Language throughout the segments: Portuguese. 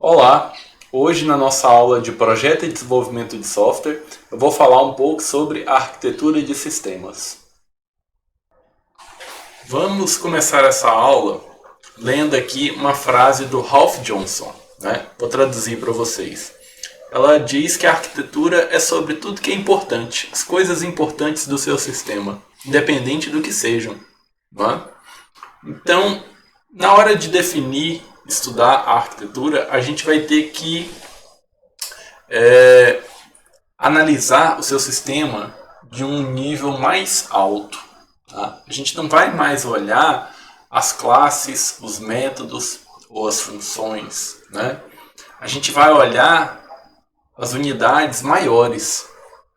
Olá! Hoje na nossa aula de Projeto e Desenvolvimento de Software, eu vou falar um pouco sobre a arquitetura de sistemas. Vamos começar essa aula lendo aqui uma frase do Ralph Johnson, né? Vou traduzir para vocês. Ela diz que a arquitetura é sobre tudo que é importante, as coisas importantes do seu sistema, independente do que sejam. Né? Então, na hora de definir, estudar a arquitetura, a gente vai ter que analisar o seu sistema de um nível mais alto. Tá? A gente não vai mais olhar as classes, os métodos ou as funções. Né? A gente vai olhar as unidades maiores,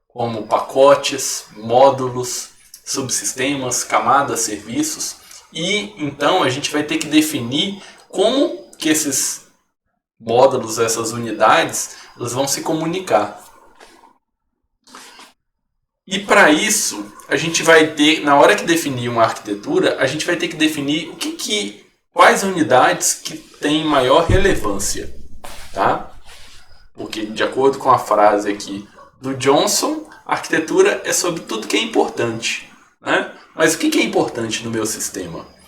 como pacotes, módulos, subsistemas, camadas, serviços. E então a gente vai ter que definir como que esses módulos, essas unidades, elas vão se comunicar. E para isso, a gente vai ter, na hora que definir uma arquitetura, a gente vai ter que definir quais unidades que têm maior relevância. Tá? Porque, de acordo com a frase aqui do Johnson, a arquitetura é sobre tudo que é importante. Né? Mas o que é importante no meu sistema?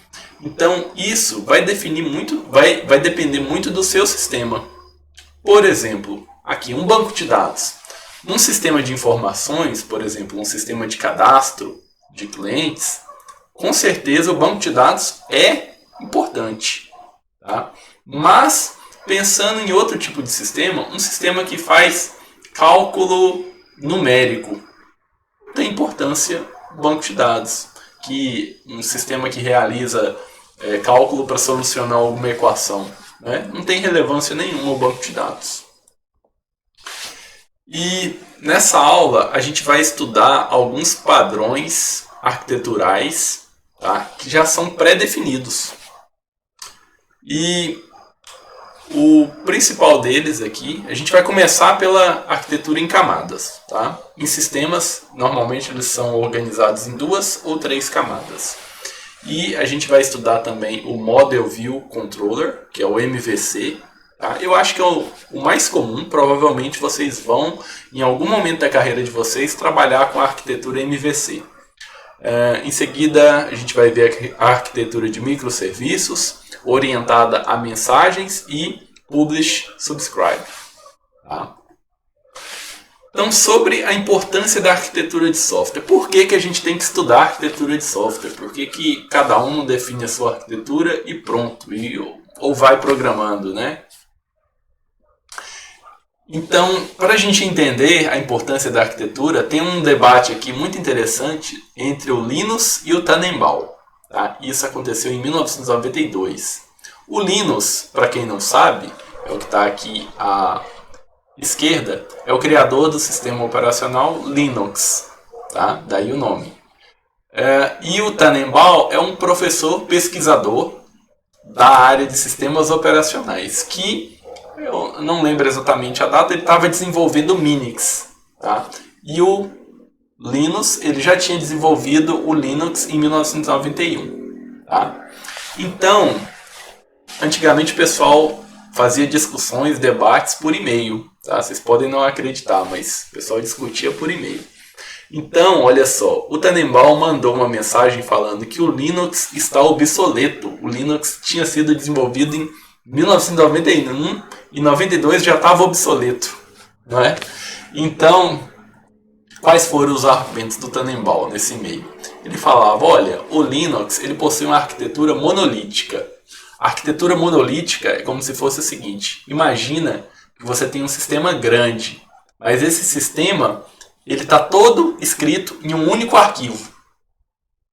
Então, isso vai definir muito, vai depender muito do seu sistema. Por exemplo, aqui um banco de dados. Num sistema de informações, por exemplo, um sistema de cadastro de clientes, com certeza o banco de dados é importante. Tá? Mas, pensando em outro tipo de sistema, um sistema que faz cálculo numérico, tem importância o banco de dados. Que um sistema que realiza cálculo para solucionar alguma equação, né? Não tem relevância nenhuma o banco de dados. E nessa aula a gente vai estudar alguns padrões arquiteturais, tá? Que já são pré-definidos. E o principal deles aqui, a gente vai começar pela arquitetura em camadas. Tá? Em sistemas, normalmente eles são organizados em 2 ou 3 camadas. E a gente vai estudar também o Model View Controller, que é o MVC. Tá? Eu acho que é o mais comum, provavelmente vocês vão, em algum momento da carreira de vocês, trabalhar com a arquitetura MVC. Em seguida, a gente vai ver a arquitetura de microserviços, orientada a mensagens e Publish Subscribe. Tá? Então, sobre a importância da arquitetura de software. Por que a gente tem que estudar a arquitetura de software? Por que cada um define a sua arquitetura e pronto, ou vai programando, né? Então, para a gente entender a importância da arquitetura, tem um debate aqui muito interessante entre o Linus e o Tannenbaum. Tá? Isso aconteceu em 1992. O Linus, para quem não sabe, é o que está aqui à esquerda, é o criador do sistema operacional Linux. Tá? Daí o nome. E o Tannenbaum é um professor pesquisador da área de sistemas operacionais, que eu não lembro exatamente a data, ele estava desenvolvendo o Minix. Tá? E o Linus, ele já tinha desenvolvido o Linux em 1991. Tá? Então, antigamente o pessoal fazia discussões, debates por e-mail. Tá? Vocês podem não acreditar, mas o pessoal discutia por e-mail. Então, olha só, o Tannenbaum mandou uma mensagem falando que o Linux está obsoleto. O Linux tinha sido desenvolvido em 1991 e 92 já estava obsoleto. Não é? Então, quais foram os argumentos do Tannenbaum nesse e-mail? Ele falava, olha, o Linux ele possui uma arquitetura monolítica. A arquitetura monolítica é como se fosse o seguinte, imagina que você tem um sistema grande, mas esse sistema ele está todo escrito em um único arquivo,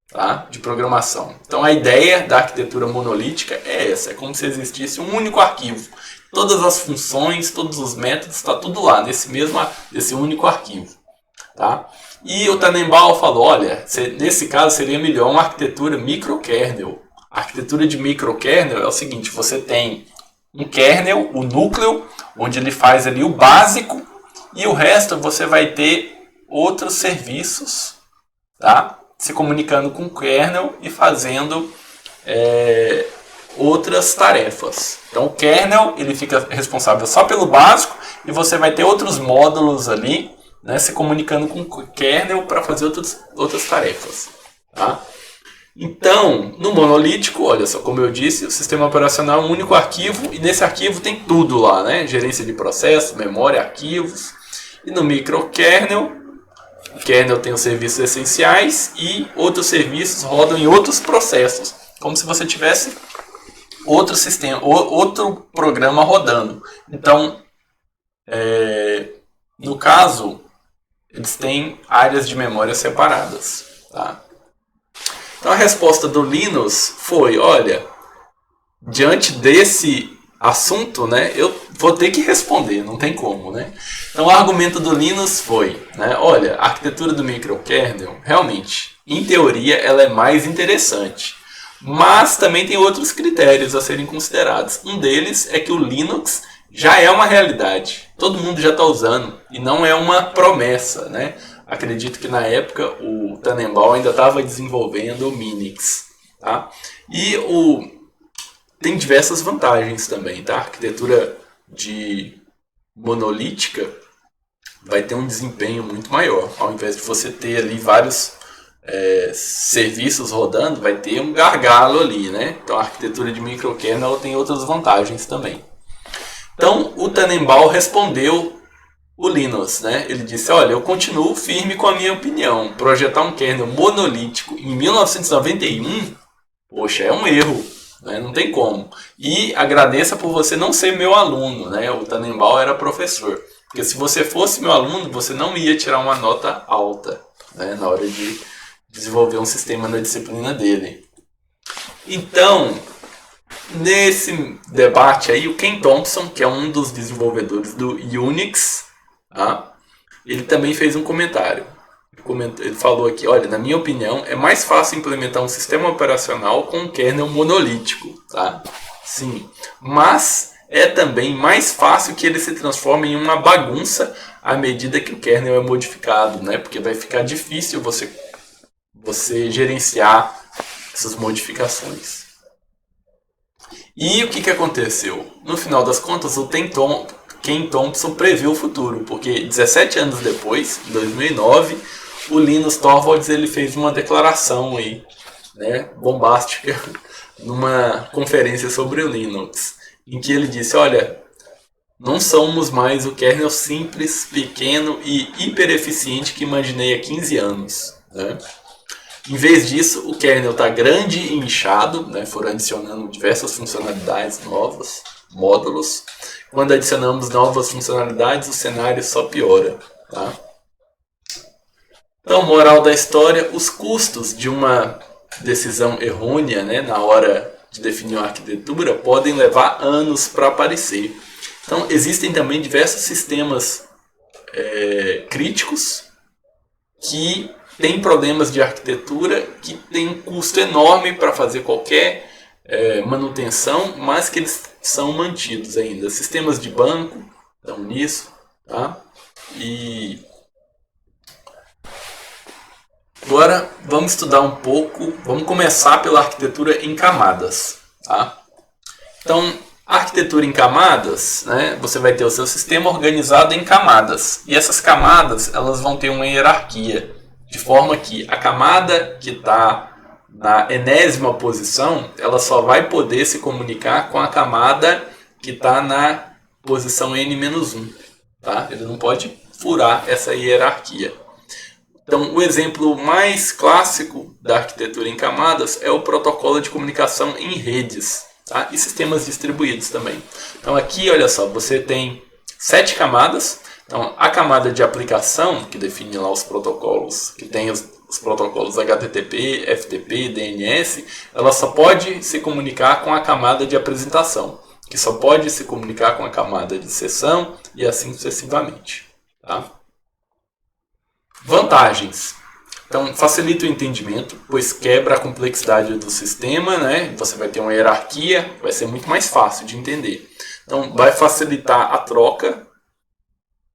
tá? De programação. Então a ideia da arquitetura monolítica é essa, é como se existisse um único arquivo. Todas as funções, todos os métodos, está tudo lá, nesse único arquivo. Tá? E o Tannenbaum falou, olha, nesse caso seria melhor uma arquitetura microkernel. A arquitetura de microkernel é o seguinte, você tem um kernel, o núcleo, onde ele faz ali o básico, e o resto você vai ter outros serviços, tá? Se comunicando com o kernel e fazendo outras tarefas. Então o kernel ele fica responsável só pelo básico e você vai ter outros módulos ali, né, se comunicando com o kernel para fazer outras tarefas. Tá? Então, no monolítico, olha só, como eu disse, o sistema operacional é um único arquivo e nesse arquivo tem tudo lá, né? Gerência de processos, memória, arquivos. E no microkernel, o kernel tem os serviços essenciais e outros serviços rodam em outros processos, como se você tivesse outro sistema, outro programa rodando. Então, no caso, eles têm áreas de memória separadas, tá? Então a resposta do Linus foi, olha, diante desse assunto, né, eu vou ter que responder, não tem como, né? Então o argumento do Linus foi, né, olha, a arquitetura do microkernel, realmente, em teoria, ela é mais interessante, mas também tem outros critérios a serem considerados. Um deles é que o Linux já é uma realidade, todo mundo já está usando, e não é uma promessa, né? Acredito que na época o Tannenbaum ainda estava desenvolvendo o Minix. Tá? E tem diversas vantagens também. Tá? A arquitetura monolítica vai ter um desempenho muito maior. Ao invés de você ter ali vários serviços rodando, vai ter um gargalo ali. Né? Então a arquitetura de microkernel tem outras vantagens também. Então o Tannenbaum respondeu o Linus, né? Ele disse, olha, eu continuo firme com a minha opinião. Projetar um kernel monolítico em 1991, poxa, é um erro, né? Não tem como. E agradeça por você não ser meu aluno, né? O Tannenbaum era professor. Porque se você fosse meu aluno, você não ia tirar uma nota alta, né? Na hora de desenvolver um sistema na disciplina dele. Então, nesse debate aí, o Ken Thompson, que é um dos desenvolvedores do Unix, ele também fez um comentário. Ele falou aqui, olha, na minha opinião, é mais fácil implementar um sistema operacional com um kernel monolítico. Tá? Sim, mas é também mais fácil que ele se transforme em uma bagunça à medida que o kernel é modificado, né? Porque vai ficar difícil você gerenciar essas modificações. E o que aconteceu? No final das contas, o Ken Thompson previu o futuro, porque 17 anos depois, em 2009, o Linus Torvalds ele fez uma declaração aí, né, bombástica numa conferência sobre o Linux, em que ele disse, olha, não somos mais o kernel simples, pequeno e hiper eficiente que imaginei há 15 anos. Né? Em vez disso, o kernel está grande e inchado, né, foram adicionando diversas funcionalidades novas, módulos. Quando adicionamos novas funcionalidades, o cenário só piora. Tá? Então, moral da história, os custos de uma decisão errônea, né, na hora de definir uma arquitetura podem levar anos para aparecer. Então, existem também diversos sistemas críticos que têm problemas de arquitetura, que têm um custo enorme para fazer qualquer manutenção, mas que eles são mantidos ainda. Sistemas de banco estão nisso, tá? E agora vamos estudar um pouco, vamos começar pela arquitetura em camadas, tá? Então, a arquitetura em camadas, né, você vai ter o seu sistema organizado em camadas, e essas camadas elas vão ter uma hierarquia, de forma que a camada que está na enésima posição, ela só vai poder se comunicar com a camada que está na posição n-1. Tá? Ele não pode furar essa hierarquia. Então, o exemplo mais clássico da arquitetura em camadas é o protocolo de comunicação em redes, tá? E sistemas distribuídos também. Então, aqui, olha só, você tem 7 camadas. Então, a camada de aplicação, que define lá os protocolos, que tem os protocolos HTTP, FTP, DNS, ela só pode se comunicar com a camada de apresentação, que só pode se comunicar com a camada de sessão e assim sucessivamente. Tá? Vantagens. Então, facilita o entendimento, pois quebra a complexidade do sistema, né? Você vai ter uma hierarquia, vai ser muito mais fácil de entender. Então, vai facilitar a troca.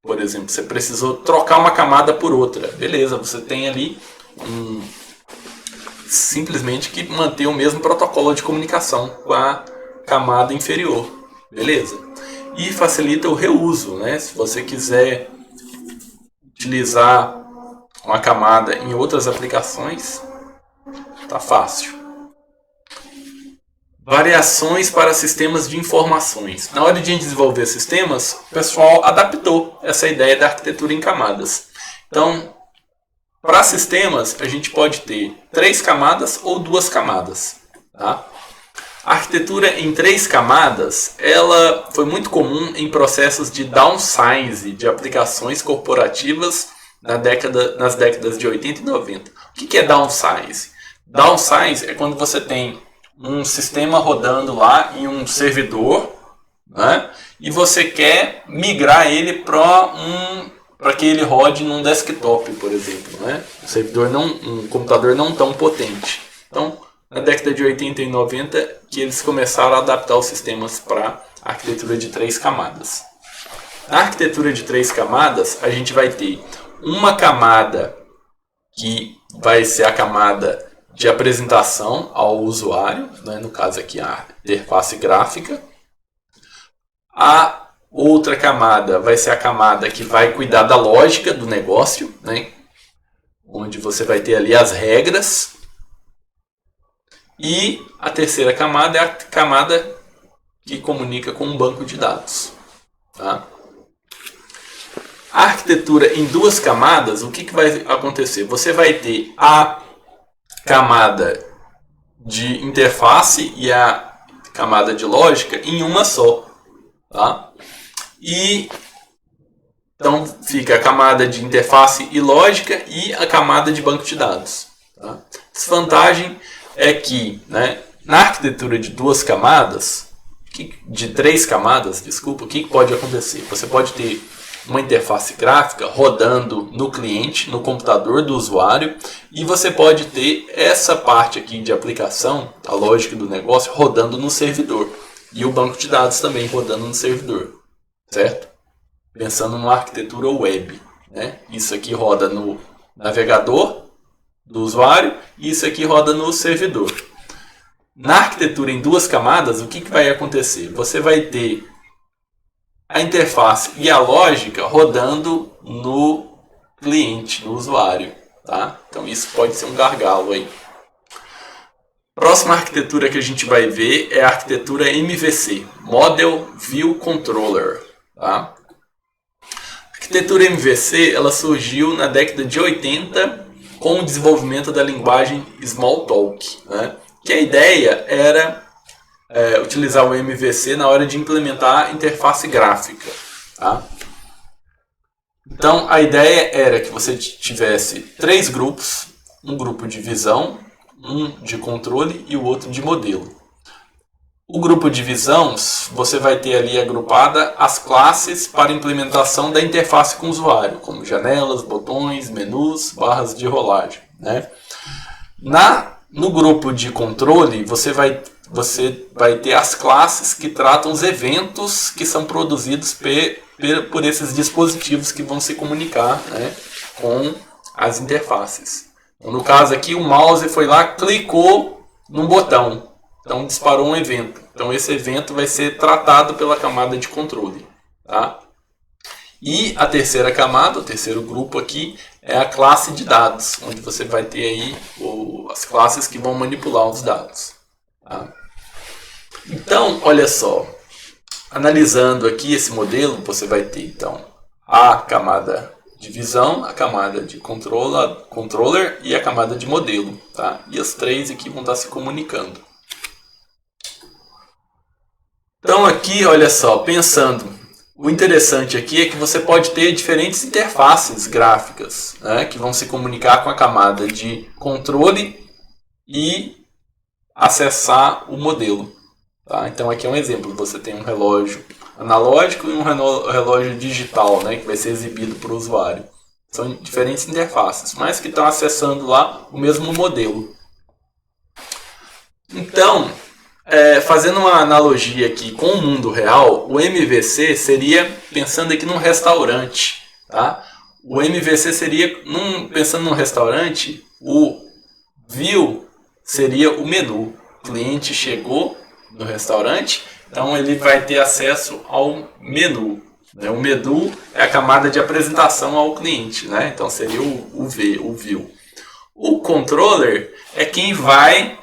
Por exemplo, você precisou trocar uma camada por outra. Beleza, você tem ali simplesmente que manter o mesmo protocolo de comunicação com a camada inferior, beleza? E facilita o reuso, né? Se você quiser utilizar uma camada em outras aplicações, tá fácil. Variações para sistemas de informações. Na hora de desenvolver sistemas, o pessoal adaptou essa ideia da arquitetura em camadas. Então, para sistemas, a gente pode ter 3 camadas ou 2 camadas. Tá? A arquitetura em 3 camadas, ela foi muito comum em processos de downsize de aplicações corporativas nas décadas de 80 e 90. O que é downsize? Downsize é quando você tem um sistema rodando lá em um servidor, né? E você quer migrar ele para que ele rode num desktop, por exemplo, né? Um computador não tão potente. Então, na década de 80 e 90, que eles começaram a adaptar os sistemas para a arquitetura de 3 camadas. Na arquitetura de 3 camadas, a gente vai ter uma camada que vai ser a camada de apresentação ao usuário, né? No caso aqui a interface gráfica. A outra camada vai ser a camada que vai cuidar da lógica do negócio, né? Onde você vai ter ali as regras. E a terceira camada é a camada que comunica com um banco de dados. Tá? A arquitetura em 2 camadas, o que vai acontecer? Você vai ter a camada de interface e a camada de lógica em uma só. Tá? E então fica a camada de interface e lógica e a camada de banco de dados. Tá? Desvantagem é que, né, na arquitetura de 2 camadas, de 3 camadas, desculpa, o que pode acontecer? Você pode ter uma interface gráfica rodando no cliente, no computador do usuário, e você pode ter essa parte aqui de aplicação, a lógica do negócio, rodando no servidor. E o banco de dados também rodando no servidor, certo? Pensando numa arquitetura web, né? Isso aqui roda no navegador do usuário e isso aqui roda no servidor. Na arquitetura em 2 camadas, o que vai acontecer? Você vai ter a interface e a lógica rodando no cliente, no usuário. Tá? Então isso pode ser um gargalo aí. Próxima arquitetura que a gente vai ver é a arquitetura MVC, Model View Controller. Tá? A arquitetura MVC ela surgiu na década de 80 com o desenvolvimento da linguagem Smalltalk, né? Que a ideia era utilizar o MVC na hora de implementar a interface gráfica. Tá? Então a ideia era que você tivesse 3 grupos, um grupo de visão, um de controle e o outro de modelo. O grupo de visão, você vai ter ali agrupada as classes para implementação da interface com o usuário, como janelas, botões, menus, barras de rolagem. Né? No grupo de controle, você vai ter as classes que tratam os eventos que são produzidos por esses dispositivos que vão se comunicar, né, com as interfaces. Então, no caso aqui, o mouse foi lá, clicou num botão, então disparou um evento. Então esse evento vai ser tratado pela camada de controle. Tá? E a terceira camada, o terceiro grupo aqui, é a classe de dados, onde você vai ter aí as classes que vão manipular os dados. Tá? Então, olha só, analisando aqui esse modelo, você vai ter então a camada de visão, a camada de controller e a camada de modelo. Tá? E as 3 aqui vão estar se comunicando. Então aqui, olha só, pensando, o interessante aqui é que você pode ter diferentes interfaces gráficas, né, que vão se comunicar com a camada de controle e acessar o modelo. Tá? Então aqui é um exemplo, você tem um relógio analógico e um relógio digital, né, que vai ser exibido para o usuário. São diferentes interfaces, mas que estão acessando lá o mesmo modelo. Então, fazendo uma analogia aqui com o mundo real, o MVC seria, pensando aqui num restaurante. Tá? O MVC seria, pensando num restaurante, o view seria o menu. O cliente chegou no restaurante, então ele vai ter acesso ao menu. O menu é a camada de apresentação ao cliente, né? Então seria o view. O controller é quem vai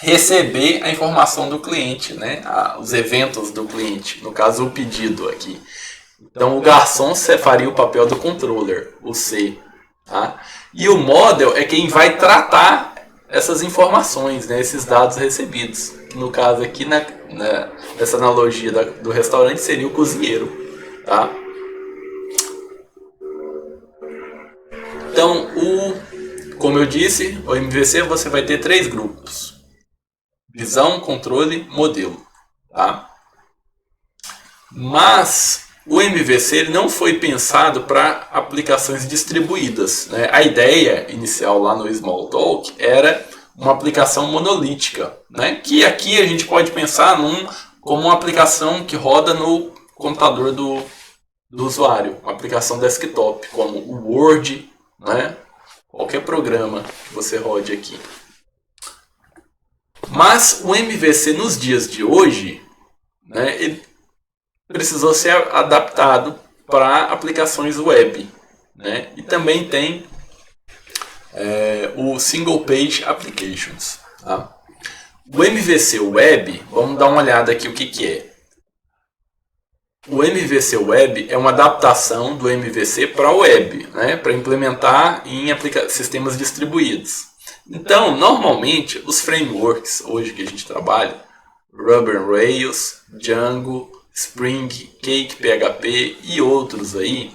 receber a informação do cliente, né? Os eventos do cliente, no caso o pedido aqui. Então o garçom faria o papel do controller, o C. Tá? E o model é quem vai tratar essas informações, né? Esses dados recebidos. No caso aqui, nessa analogia do restaurante, seria o cozinheiro. Tá? Então, como eu disse, o MVC você vai ter 3 grupos. Visão, controle, modelo. Tá? Mas o MVC ele não foi pensado para aplicações distribuídas. Né? A ideia inicial lá no Smalltalk era uma aplicação monolítica. Né? Que aqui a gente pode pensar como uma aplicação que roda no computador do usuário. Uma aplicação desktop, como o Word, né? Qualquer programa que você rode aqui. Mas o MVC nos dias de hoje, né, ele precisou ser adaptado para aplicações web. Né? E também tem o Single Page Applications. Tá? O MVC Web, vamos dar uma olhada aqui o que é. O MVC Web é uma adaptação do MVC para a web, né? Para implementar em sistemas distribuídos. Então, normalmente, os frameworks hoje que a gente trabalha, Ruby on Rails, Django, Spring, Cake, PHP e outros aí,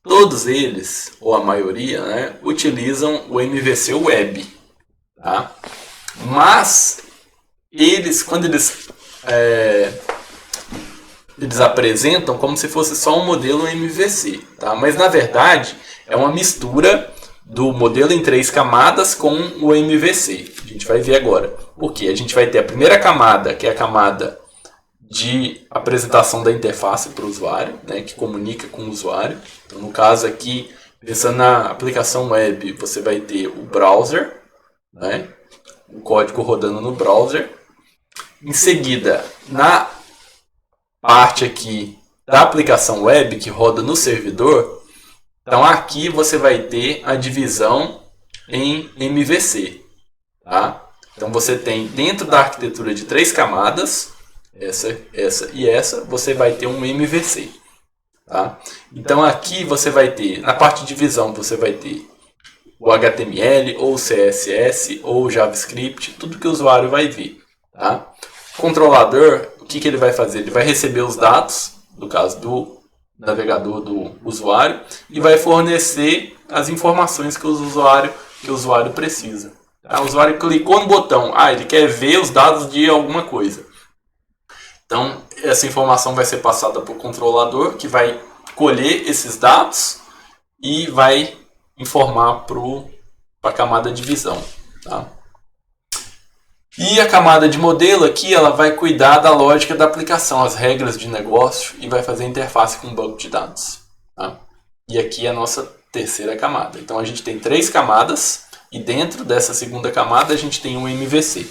todos eles, ou a maioria, né, utilizam o MVC Web. Tá? Mas, quando eles apresentam como se fosse só um modelo MVC. Tá? Mas, na verdade, é uma mistura do modelo em 3 camadas com o MVC. A gente vai ver agora. Porque a gente vai ter a primeira camada, que é a camada de apresentação da interface para o usuário, né, que comunica com o usuário. Então, no caso aqui, pensando na aplicação web, você vai ter o browser, né, o código rodando no browser. Em seguida, na parte aqui da aplicação web que roda no servidor, então aqui você vai ter a divisão em MVC. Tá? Então você tem dentro da arquitetura de 3 camadas, essa e essa, você vai ter um MVC. Tá? Então aqui você vai ter, na parte de divisão, você vai ter o HTML, ou CSS, ou JavaScript, tudo que o usuário vai ver. Tá? O controlador, o que ele vai fazer? Ele vai receber os dados, no caso do navegador do usuário, e vai fornecer as informações que o usuário precisa. Tá? O usuário clicou no botão, ele quer ver os dados de alguma coisa. Então, essa informação vai ser passada para o controlador, que vai colher esses dados e vai informar para a camada de visão. Tá? E a camada de modelo aqui, ela vai cuidar da lógica da aplicação, as regras de negócio, e vai fazer interface com o banco de dados. Tá? E aqui é a nossa terceira camada. Então a gente tem 3 camadas, e dentro dessa segunda camada a gente tem um MVC.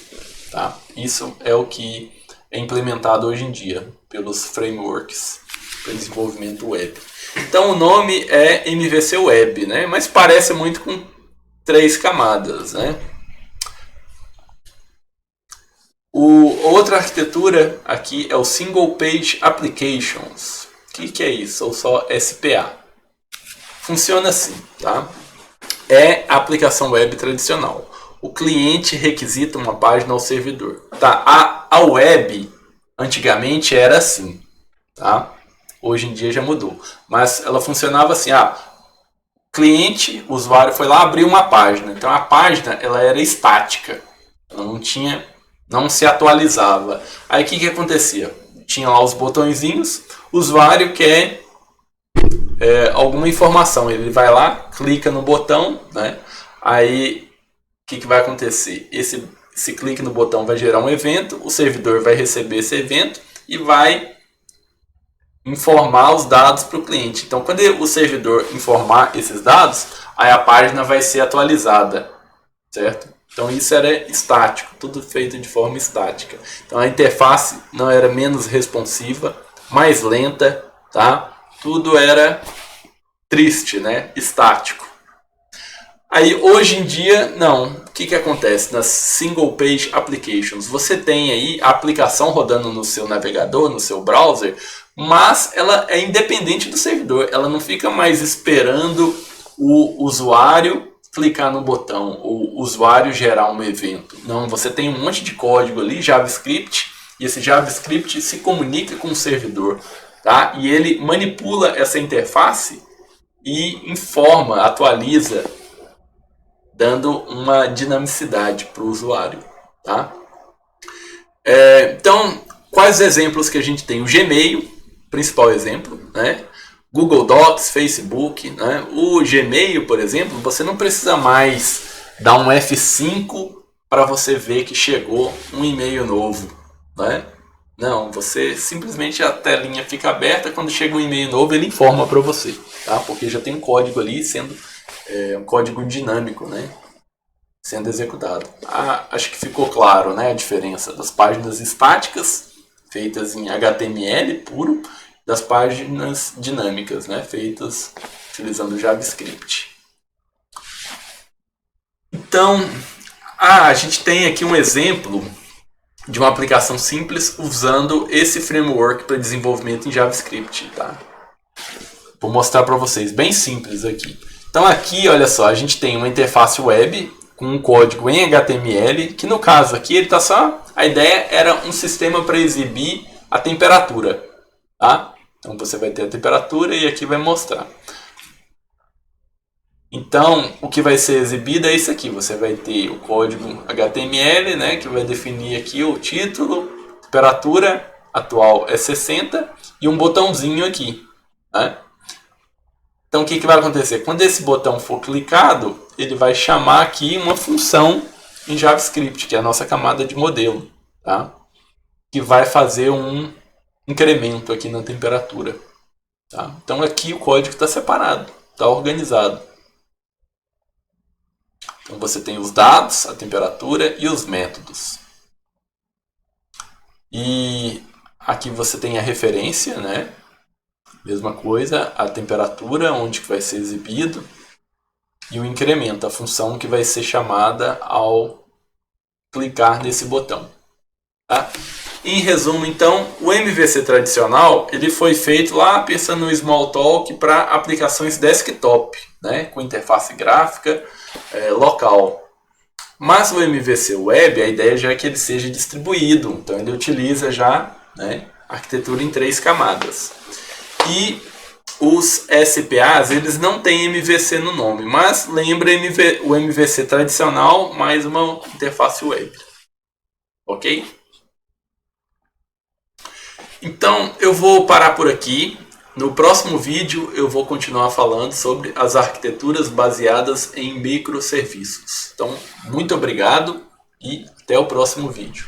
Tá? Isso é o que é implementado hoje em dia pelos frameworks para desenvolvimento web. Então o nome é MVC Web, né? Mas parece muito com 3 camadas, né? Outra arquitetura aqui é o Single Page Applications. O que é isso? Ou só SPA. Funciona assim, tá? É a aplicação web tradicional. O cliente requisita uma página ao servidor. Tá? A web antigamente era assim, tá? Hoje em dia já mudou. Mas ela funcionava assim, cliente, o usuário foi lá abrir uma página. Então a página ela era estática. Ela não se atualizava. Aí o que acontecia? Tinha lá os botõezinhos, o usuário quer alguma informação. Ele vai lá, clica no botão, né? Aí o que vai acontecer? Esse clique no botão vai gerar um evento, o servidor vai receber esse evento e vai informar os dados para o cliente. Então, quando o servidor informar esses dados, aí a página vai ser atualizada, certo? Então isso era estático, tudo feito de forma estática. Então a interface não era menos responsiva, mais lenta, tá? Tudo era triste, né? Estático. Aí hoje em dia, não. O que acontece nas single page applications? Você tem aí a aplicação rodando no seu navegador, no seu browser, mas ela é independente do servidor. Ela não fica mais esperando o usuário clicar no botão, ou o usuário gerar um evento. Não, você tem um monte de código ali, JavaScript, e esse JavaScript se comunica com o servidor, tá? E ele manipula essa interface e informa, atualiza, dando uma dinamicidade para o usuário, tá? Então, quais exemplos que a gente tem? O Gmail, principal exemplo, né? Google Docs, Facebook, né? O Gmail, por exemplo, você não precisa mais dar um F5 para você ver que chegou um e-mail novo, né? Não, você simplesmente a telinha fica aberta, quando chega um e-mail novo ele informa para você, tá? Porque já tem um código ali sendo um código dinâmico, né? Sendo executado. Acho que ficou claro, né, a diferença das páginas estáticas feitas em HTML puro, das páginas dinâmicas, né, feitas utilizando JavaScript. Então, a gente tem aqui um exemplo de uma aplicação simples usando esse framework para desenvolvimento em JavaScript, tá? Vou mostrar para vocês, bem simples aqui. Então aqui, olha só, a gente tem uma interface web com um código em HTML, que no caso aqui ele tá só, a ideia era um sistema para exibir a temperatura, tá? Então você vai ter a temperatura e aqui vai mostrar. Então, o que vai ser exibido é isso aqui. Você vai ter o código HTML, né, que vai definir aqui o título, temperatura atual é 60 e um botãozinho aqui, né? Então, o que vai acontecer? Quando esse botão for clicado, ele vai chamar aqui uma função em JavaScript, que é a nossa camada de modelo, tá? Que vai fazer um incremento aqui na temperatura, tá? Então, aqui o código está separado, está organizado. Então, você tem os dados, a temperatura e os métodos. E aqui você tem a referência, né? Mesma coisa, a temperatura, onde que vai ser exibido, e o incremento, a função que vai ser chamada ao clicar nesse botão. Tá? Em resumo, então, o MVC tradicional ele foi feito lá pensando no Smalltalk para aplicações desktop, né? Com interface gráfica local. Mas o MVC Web, a ideia já é que ele seja distribuído, então ele utiliza já, né, arquitetura em 3 camadas. E os SPAs, eles não têm MVC no nome, mas lembra o MVC tradicional mais uma interface web. Ok? Então, eu vou parar por aqui. No próximo vídeo, eu vou continuar falando sobre as arquiteturas baseadas em microserviços. Então, muito obrigado e até o próximo vídeo.